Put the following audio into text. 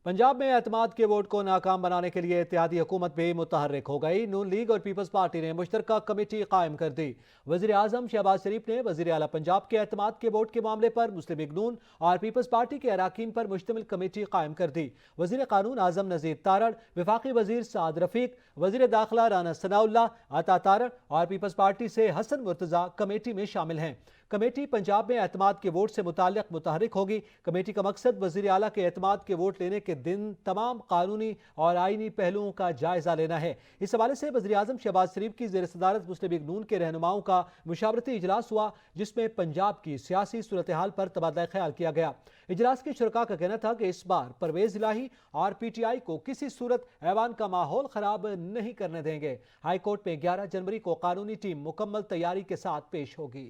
पंजाब में एतमाद के वोट को नाकाम बनाने के लिए इत्तेहादी हुकूमत भी मुतहर्रिक हो गई। नून लीग और पीपल्स पार्टी ने मुश्तरका कमेटी कायम कर दी। वज़ीर आज़म शहबाज शरीफ ने वज़ीर आला पंजाब के एतमाद के वोट के मामले पर मुस्लिम लीग नून और पीपल्स पार्टी के अराकीन पर मुश्तमिल कमेटी कायम कर दी। वज़ीर कानून आज़म नज़ीर तारड़, वफाकी वज़ीर साद रफीक, वज़ीर दाखिला राना सनाउल्लाह, अता तारड़ और पीपल्स पार्टी से हसन मुर्तज़ा कमेटी में शामिल हैं। कमेटी पंजाब में एतमाद के वोट से मुताल्लिक मुतहर्रिक होगी। कमेटी का मकसद वज़ीर आला के एतमाद के वोट लेने के दिन तमाम कानूनी और आईनी पहलुओं का जायजा लेना है। इस हवाले से वज़ीर आज़म शहबाज शरीफ की ज़ेर सदारत मुस्लिम लीग नून के रहनुमाओं का मुशावरती इजलास हुआ, जिसमें पंजाब की सियासी सूरत हाल पर तबादला ख्याल किया गया। इजलास के शुरका का कहना था कि इस बार परवेज इलाही और PTI को किसी सूरत ऐवान का माहौल खराब नहीं करने देंगे। हाई कोर्ट में 11 जनवरी को कानूनी टीम मुकम्मल तैयारी के साथ पेश होगी।